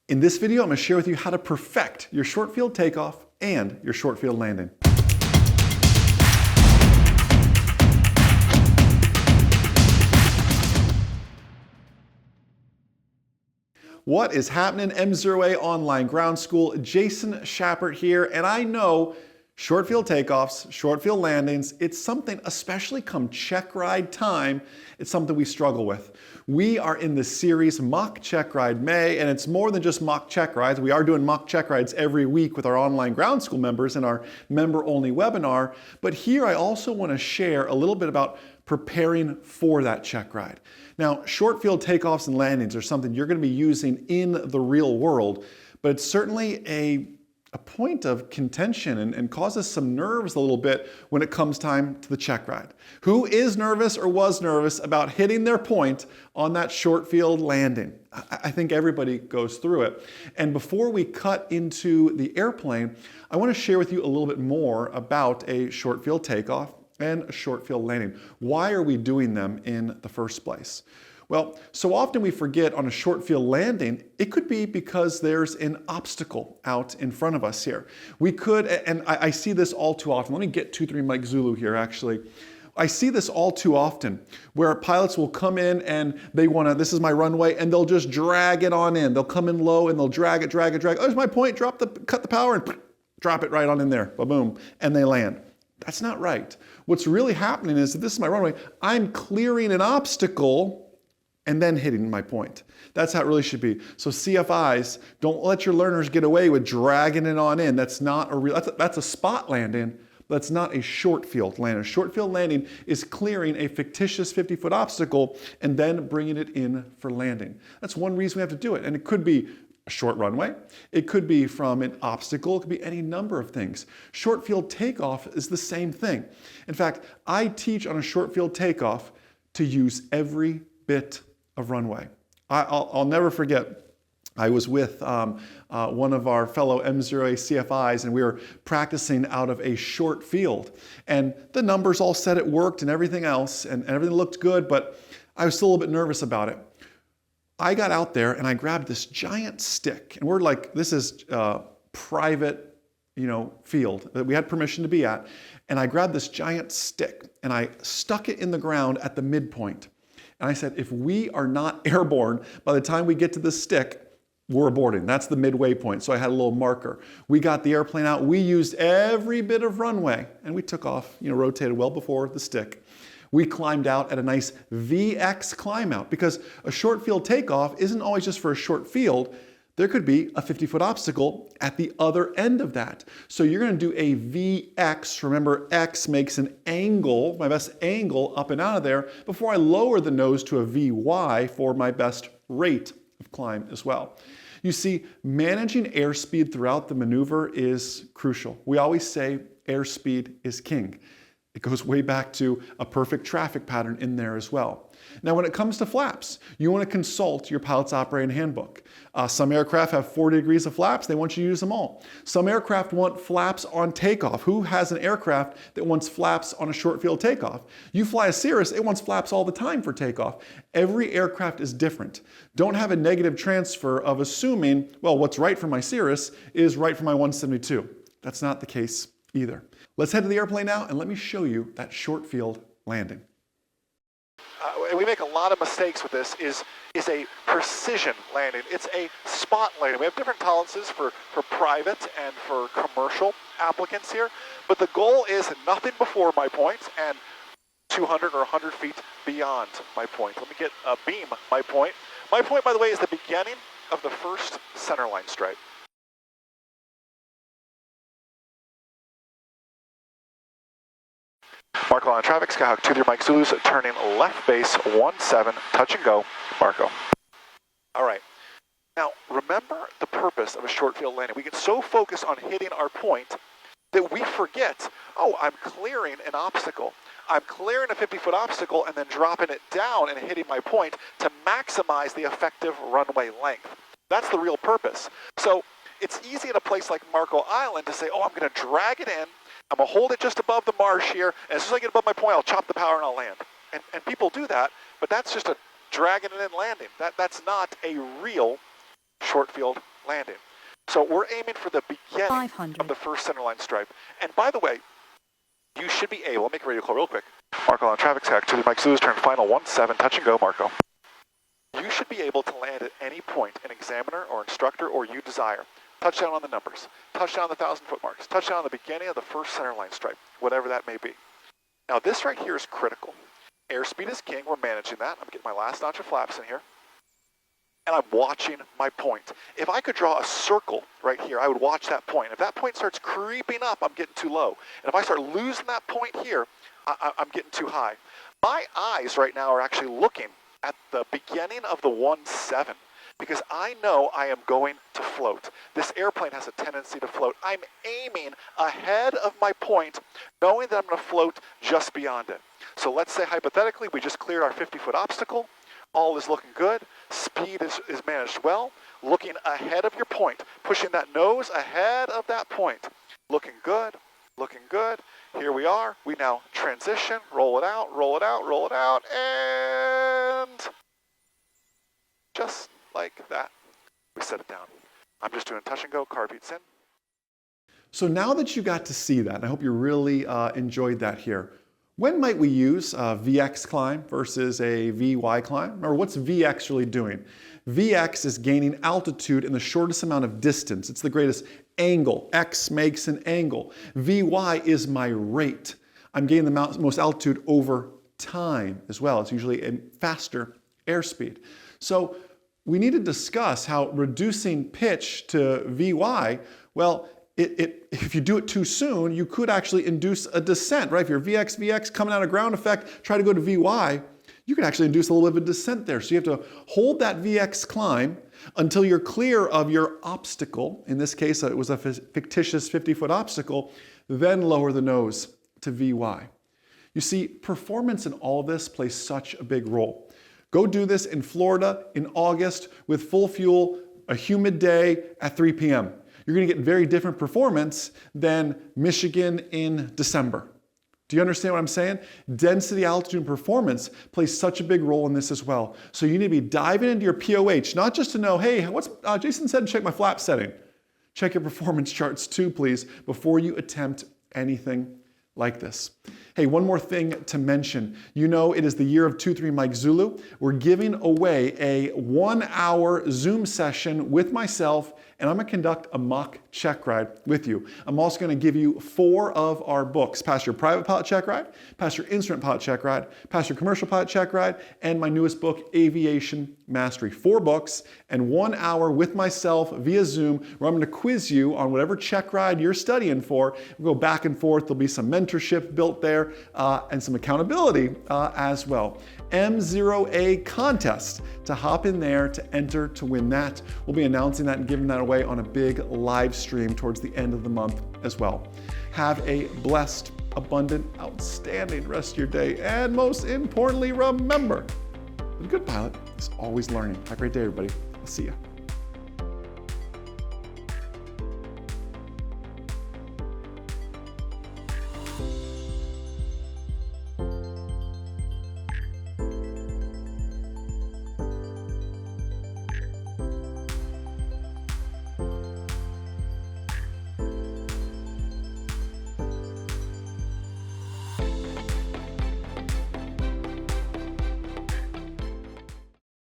In this video, I'm going to share with you how to perfect your short field takeoff and your short field landing. What is happening? MzeroA Online Ground School. Jason Schappert here, and I know short field takeoffs, short field landings, it's something, especially come Checkride time, it's something we struggle with. We are in the series Mock Checkride May, and it's more than just mock checkrides. We are doing mock checkrides every week with our online ground school members in our member-only webinar. But here I also want to share a little bit about preparing for that checkride. Now, short field takeoffs and landings are something you're going to be using in the real world, but it's certainly a point of contention and causes some nerves a little bit when it comes time to the checkride. Who is nervous or was nervous about hitting their point on that short field landing? I think everybody goes through it. And before we cut into the airplane, I want to share with you a little bit more about a short field takeoff and a short field landing. Why are we doing them in the first place? Well, so often we forget on a short field landing, it could be because there's an obstacle out in front of us here. We could, and I see this all too often. Let me get 23 Mike Zulu here actually. I see this all too often where pilots will come in and they want to, this is my runway, and they'll just drag it on in. They'll come in low and they'll drag it. Oh, there's my point, cut the power and drop it right on in there, boom, and they land. That's not right. What's really happening is, if this is my runway, I'm clearing an obstacle and then hitting my point. That's how it really should be. So CFIs, don't let your learners get away with dragging it on in. That's not a real, that's a spot landing, but that's not a short field landing. A short field landing is clearing a fictitious 50-foot obstacle and then bringing it in for landing. That's one reason we have to do it. And it could be a short runway. It could be from an obstacle. It could be any number of things. Short field takeoff is the same thing. In fact, I teach on a short field takeoff to use every bit of runway. I'll never forget, I was with one of our fellow MzeroA CFIs, and we were practicing out of a short field. And the numbers all said it worked and everything else, and everything looked good, but I was still a little bit nervous about it. I got out there and I grabbed this giant stick, and we're like, this is private, field that we had permission to be at. And I grabbed this giant stick and I stuck it in the ground at the midpoint. And I said, if we are not airborne by the time we get to the stick, we're aborting. That's the midway point. So I had a little marker. We got the airplane out. We used every bit of runway and we took off, rotated well before the stick. We climbed out at a nice VX climb out, because a short field takeoff isn't always just for a short field. There could be a 50-foot obstacle at the other end of that. So you're going to do a VX. Remember, X makes an angle, my best angle up and out of there, before I lower the nose to a VY for my best rate of climb as well. You see, managing airspeed throughout the maneuver is crucial. We always say airspeed is king. It goes way back to a perfect traffic pattern in there as well. Now, when it comes to flaps, you want to consult your pilot's operating handbook. Some aircraft have 40 degrees of flaps. They want you to use them all. Some aircraft want flaps on takeoff. Who has an aircraft that wants flaps on a short field takeoff? You fly a Cirrus, it wants flaps all the time for takeoff. Every aircraft is different. Don't have a negative transfer of assuming, well, what's right for my Cirrus is right for my 172. That's not the case either. Let's head to the airplane now and let me show you that short field landing. And we make a lot of mistakes with this, is a precision landing. It's a spot landing. We have different tolerances for private and for commercial applicants here, but the goal is nothing before my point and 200 or 100 feet beyond my point. Let me get a beam my point. My point, by the way, is the beginning of the first centerline stripe. Marco on traffic, Skyhawk 23 Mike Zulu's turning left base 17, touch and go, Marco. All right, now remember the purpose of a short field landing. We get so focused on hitting our point that we forget, oh, I'm clearing an obstacle. I'm clearing a 50-foot obstacle and then dropping it down and hitting my point to maximize the effective runway length. That's the real purpose. So it's easy at a place like Marco Island to say, oh, I'm going to drag it in. I'm going to hold it just above the marsh here, and as soon as I get above my point, I'll chop the power and I'll land. And people do that, but that's just a dragging it in landing. That's not a real short field landing. So we're aiming for the beginning 500. of the first centerline stripe. And by the way, you should be able, make a radio call real quick. Marco on traffic stack, 2 Mike Zulu's turn final 17, touch and go, Marco. You should be able to land at any point an examiner or instructor or you desire. Touchdown on the numbers, touchdown on the 1,000-foot marks, touchdown on the beginning of the first centerline stripe, whatever that may be. Now this right here is critical. Airspeed is king, we're managing that. I'm getting my last notch of flaps in here. And I'm watching my point. If I could draw a circle right here, I would watch that point. If that point starts creeping up, I'm getting too low. And if I start losing that point here, I'm getting too high. My eyes right now are actually looking at the beginning of the 17 because I know I am going to float. This airplane has a tendency to float. I'm aiming ahead of my point, knowing that I'm going to float just beyond it. So let's say hypothetically we just cleared our 50-foot obstacle. All is looking good. Speed is managed well. Looking ahead of your point, pushing that nose ahead of that point. Looking good, looking good. Here we are. We now transition, roll it out, roll it out, roll it out, and just like that, we set it down. I'm just doing touch and go, car beats in. So now that you got to see that, I hope you really enjoyed that here. When might we use a VX climb versus a VY climb? Or what's VX really doing? VX is gaining altitude in the shortest amount of distance. It's the greatest angle. X makes an angle. VY is my rate. I'm gaining the most altitude over time as well. It's usually a faster airspeed. So we need to discuss how reducing pitch to VY, well, if you do it too soon, you could actually induce a descent, right? If you're VX coming out of ground effect, try to go to VY, you could actually induce a little bit of a descent there. So you have to hold that VX climb until you're clear of your obstacle. In this case, it was a fictitious 50-foot obstacle, then lower the nose to VY. You see, performance in all of this plays such a big role. Go do this in Florida in August with full fuel, a humid day at 3 p.m. You're going to get very different performance than Michigan in December. Do you understand what I'm saying? Density, altitude, and performance plays such a big role in this as well. So you need to be diving into your POH, not just to know, hey, what's Jason said, check my flap setting. Check your performance charts too, please, before you attempt anything like this. Hey, one more thing to mention. You know it is the year of 2-3 Mike Zulu. We're giving away a 1-hour Zoom session with myself, and I'm going to conduct a mock check ride with you. I'm also going to give you 4 of our books. Pass your private pilot check ride, pass your instrument pilot check ride, pass your commercial pilot check ride, and my newest book, Aviation Mastery. 4 books and 1 hour with myself via Zoom where I'm going to quiz you on whatever check ride you're studying for. We'll go back and forth. There'll be some mentorship built there and some accountability as well. MzeroA contest to hop in there to enter to win that. We'll be announcing that and giving that away on a big live stream towards the end of the month as well. Have a blessed, abundant, outstanding rest of your day. And most importantly, remember, the good pilot is always learning. Have a great day, everybody. I'll see you.